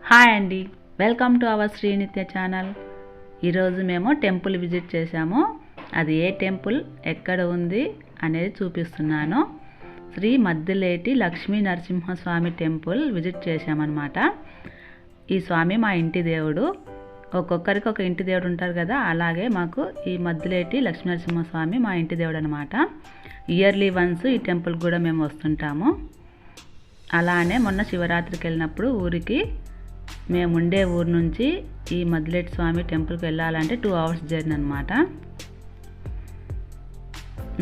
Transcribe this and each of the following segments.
Hi అండి, welcome to our Srinitya channel. ఈరోజు మేము టెంపుల్ విజిట్ చేశాము. అది ఏ టెంపుల్, ఎక్కడ ఉంది అనేది చూపిస్తున్నాను. శ్రీ మద్దిలేటి లక్ష్మీ నరసింహస్వామి టెంపుల్ విజిట్ చేశామన్నమాట. ఈ స్వామి మా ఇంటి దేవుడు. ఒక్కొక్కరికి ఒక ఇంటి దేవుడు ఉంటారు కదా, అలాగే మాకు ఈ మద్దిలేటి లక్ష్మీ నరసింహస్వామి మా ఇంటి దేవుడు అనమాట. ఇయర్లీ వన్స్ ఈ టెంపుల్ కూడా మేము వస్తుంటాము. అలానే మొన్న శివరాత్రికి వెళ్ళినప్పుడు ఊరికి మేము ఉండే ఊరు నుంచి ఈ మద్దిలేటి స్వామి టెంపుల్కి వెళ్ళాలంటే 2 hours జర్నీ అనమాట.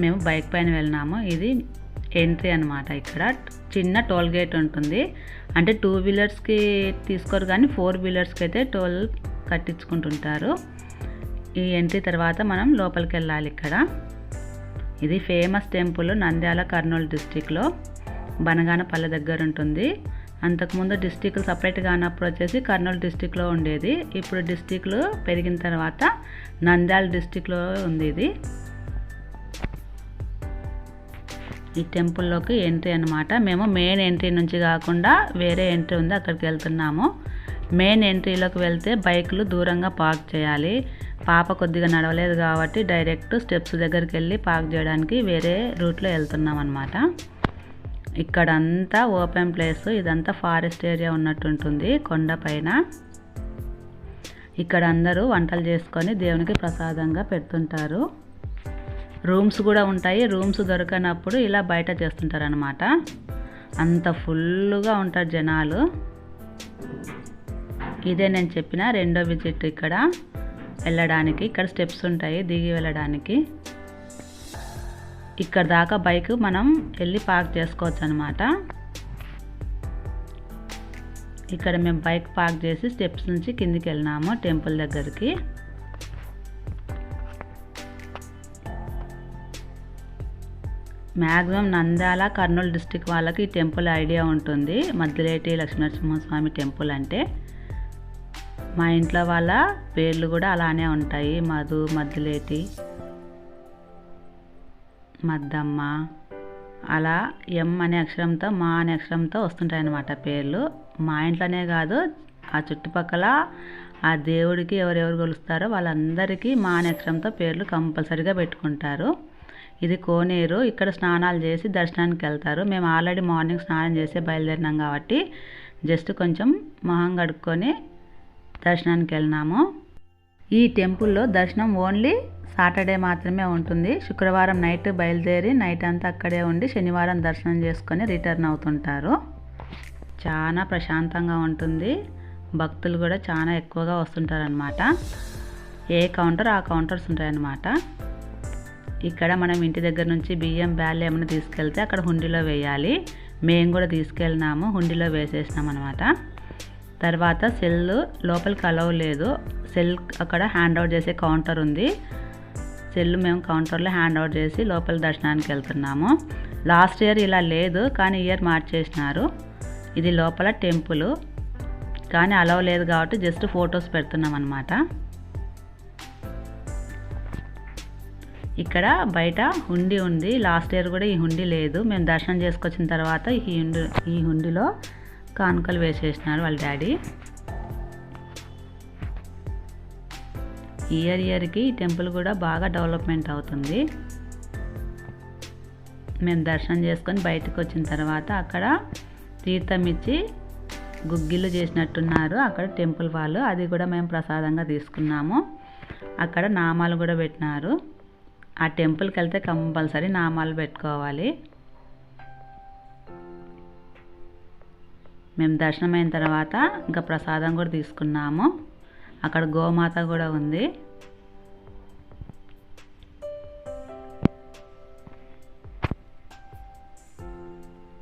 మేము బైక్ పైన వెళ్ళినాము. ఇది ఎంట్రీ అనమాట. ఇక్కడ చిన్న టోల్ గేట్ ఉంటుంది. అంటే 2 wheelersకి తీసుకోరు కానీ 4 wheelersకి అయితే టోల్ కట్టించుకుంటుంటారు. ఈ ఎంట్రీ తర్వాత మనం లోపలికి వెళ్ళాలి. ఇక్కడ ఇది ఫేమస్ టెంపుల్ నంద్యాల కర్నూలు డిస్టిక్లో బనగానపల్లె దగ్గర ఉంటుంది. అంతకుముందు డిస్టిక్లు సపరేట్గా అన్నప్పుడు వచ్చేసి కర్నూలు డిస్టిక్లో ఉండేది. ఇప్పుడు డిస్టిక్లు పెరిగిన తర్వాత నంద్యాల డిస్టిక్లో ఉంది. ఇది ఈ టెంపుల్లోకి ఎంట్రీ అనమాట. మేము మెయిన్ ఎంట్రీ నుంచి కాకుండా వేరే ఎంట్రీ ఉంది, అక్కడికి వెళ్తున్నాము. మెయిన్ ఎంట్రీలోకి వెళ్తే బైకులు దూరంగా పార్క్ చేయాలి. పాప కొద్దిగా నడవలేదు కాబట్టి డైరెక్ట్ స్టెప్స్ దగ్గరికి వెళ్ళి పార్క్ చేయడానికి వేరే రూట్లో వెళ్తున్నాం అనమాట. ఇక్కడంతా ఓపెన్ ప్లేస్, ఇదంతా ఫారెస్ట్ ఏరియా ఉన్నట్టుంటుంది కొండపైన. ఇక్కడ అందరూ వంటలు చేసుకొని దేవునికి ప్రసాదంగా పెడుతుంటారు. రూమ్స్ కూడా ఉంటాయి. రూమ్స్ దొరకనప్పుడు ఇలా బయట చేస్తుంటారు అనమాట. అంత ఫుల్గా ఉంటారు జనాలు. ఇదే నేను చెప్పిన రెండో విజిట్. ఇక్కడ వెళ్ళడానికి ఇక్కడ స్టెప్స్ ఉంటాయి దిగి వెళ్ళడానికి. ఇక్కడ దాకా బైక్ మనం వెళ్ళి పార్క్ చేసుకోవచ్చు అనమాట. ఇక్కడ మేము బైక్ పార్క్ చేసి స్టెప్స్ నుంచి కిందికి వెళ్ళినాము టెంపుల్ దగ్గరికి. మ్యాక్సిమం నంద్యాల కర్నూలు డిస్టిక్ వాళ్ళకి ఈ టెంపుల్ ఐడియా ఉంటుంది. మద్దిలేటి లక్ష్మీనరసింహస్వామి టెంపుల్ అంటే. మా ఇంట్లో వాళ్ళ పేర్లు కూడా అలానే ఉంటాయి. మధు, మద్దిలేటి, మద్దమ్మ, అలా ఎం అనే అక్షరంతో మా అనే అక్షరంతో వస్తుంటాయి అన్నమాట పేర్లు. మా ఇంట్లోనే కాదు, ఆ చుట్టుపక్కల ఆ దేవుడికి ఎవరెవరు కొలుస్తారో వాళ్ళందరికీ మా అనే అక్షరంతో పేర్లు కంపల్సరీగా పెట్టుకుంటారు. ఇది కోనేరు. ఇక్కడ స్నానాలు చేసి దర్శనానికి వెళ్తారు. మేము ఆల్రెడీ మార్నింగ్ స్నానం చేసి బయలుదేరినాం కాబట్టి జస్ట్ కొంచెం మొహం కడుక్కొని దర్శనానికి వెళ్ళినాము. ఈ టెంపుల్లో దర్శనం ఓన్లీ సాటర్డే మాత్రమే ఉంటుంది. శుక్రవారం నైట్ బయలుదేరి నైట్ అంతా అక్కడే ఉండి శనివారం దర్శనం చేసుకొని రిటర్న్ అవుతుంటారు. చాలా ప్రశాంతంగా ఉంటుంది. భక్తులు కూడా చాలా ఎక్కువగా వస్తుంటారనమాట. ఏ కౌంటర్ ఆ కౌంటర్స్ ఉంటాయన్నమాట. ఇక్కడ మనం ఇంటి దగ్గర నుంచి బియ్యం బ్యాళ్ళు ఏమైనా తీసుకెళ్తే అక్కడ హుండీలో వేయాలి. మేము కూడా తీసుకెళ్ళినాము, హుండీలో వేసేసినాం అనమాట. తర్వాత సెల్ లోపలికి అలౌ లేదు. సెల్ అక్కడ హ్యాండ్ అవుట్ చేసే కౌంటర్ ఉంది. సెల్ మేము కౌంటర్లో హ్యాండ్ అవుట్ చేసి లోపల దర్శనానికి వెళ్తున్నాము. లాస్ట్ ఇయర్ ఇలా లేదు కానీ ఇయర్ మార్చేసినారు. ఇది లోపల టెంపుల్ కానీ అలౌ లేదు కాబట్టి జస్ట్ ఫొటోస్ పెడుతున్నాం అనమాట. ఇక్కడ బయట హుండీ ఉంది. లాస్ట్ ఇయర్ కూడా ఈ హుండీ లేదు. మేము దర్శనం చేసుకొచ్చిన తర్వాత ఈ హుండీలో కానుకలు వేసేసినారు వాళ్ళ డాడీ. ఇయర్కి ఈ టెంపుల్ కూడా బాగా డెవలప్మెంట్ అవుతుంది. మేము దర్శనం చేసుకొని బయటకు వచ్చిన తర్వాత అక్కడ తీర్థం ఇచ్చి గుగ్గిళ్ళు చేసినట్టున్నారు అక్కడ టెంపుల్ వాళ్ళు. అది కూడా మేము ప్రసాదంగా తీసుకున్నాము. అక్కడ నామాలు కూడా పెట్టినారు. ఆ టెంపుల్కి వెళ్తే కంపల్సరీ నామాలు పెట్టుకోవాలి. మేము దర్శనం అయిన తర్వాత ఇంకా ప్రసాదం కూడా తీసుకున్నాము. అక్కడ గోమాత కూడా ఉంది.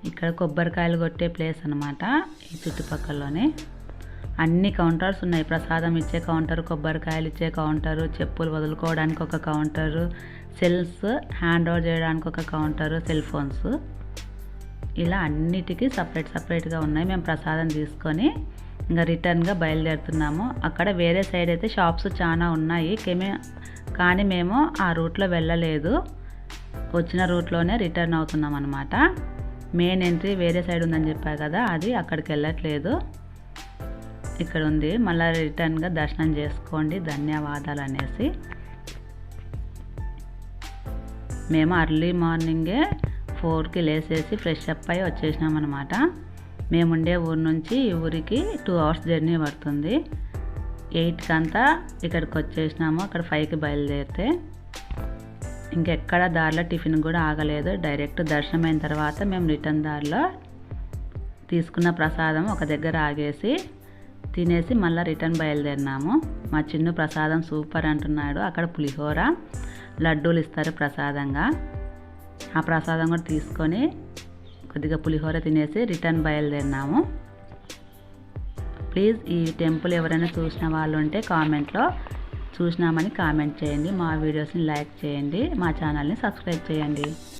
ఇక్కడ కొబ్బరికాయలు కొట్టే ప్లేస్ అనమాట. ఈ చుట్టుపక్కలలోనే అన్ని కౌంటర్స్ ఉన్నాయి. ప్రసాదం ఇచ్చే కౌంటర్, కొబ్బరికాయలు ఇచ్చే కౌంటరు, చెప్పులు వదులుకోవడానికి ఒక కౌంటరు, సెల్స్ హ్యాండ్ ఓవర్ చేయడానికి ఒక కౌంటరు, సెల్ ఫోన్స్, ఇలా అన్నిటికీ సపరేట్గా ఉన్నాయి. మేము ప్రసాదం తీసుకొని ఇంకా రిటర్న్గా బయలుదేరుతున్నాము. అక్కడ వేరే సైడ్ అయితే షాప్స్ చాలా ఉన్నాయి కానీ మేము ఆ రూట్లో వెళ్ళలేదు. వచ్చిన రూట్లోనే రిటర్న్ అవుతున్నాం అనమాట. మెయిన్ ఎంట్రీ వేరే సైడ్ ఉందని చెప్పా కదా, అది అక్కడికి వెళ్ళట్లేదు. ఇక్కడ ఉంది, మళ్ళీ రిటర్న్గా దర్శనం చేసుకోండి, ధన్యవాదాలు అనేసి. మేము అర్లీ మార్నింగే 4కి లేసేసి ఫ్రెష్ అప్ అయ్యి వచ్చేసినాం అనమాట. మేముండే ఊరు నుంచి ఈ ఊరికి 2 అవర్స్ జర్నీ పడుతుంది. 8కి అంతా ఇక్కడికి వచ్చేసినాము. అక్కడ 5కి బయలుదేరితే ఇంకెక్కడ దారిలో టిఫిన్ కూడా ఆగలేదు. డైరెక్ట్ దర్శనం అయిన తర్వాత మేము రిటర్న్ దారిలో తీసుకున్న ప్రసాదం ఒక దగ్గర ఆగేసి తినేసి మళ్ళీ రిటర్న్ బయలుదేరినాము. మా చిన్న ప్రసాదం సూపర్ అంటున్నాడు. అక్కడ పులిహోర, లడ్డూలు ఇస్తారు ప్రసాదంగా. ఆ ప్రసాదం కూడా తీసుకొని కొద్దిగా పులిహోర తినేసి రిటర్న్ బయలుదేరినాము. ప్లీజ్ ఈ టెంపుల్ ఎవరైనా చూసిన వాళ్ళు ఉంటే కామెంట్లో చూసినామని కామెంట్ చేయండి. మా వీడియోస్ని లైక్ చేయండి, మా ఛానల్ని సబ్స్క్రైబ్ చేయండి.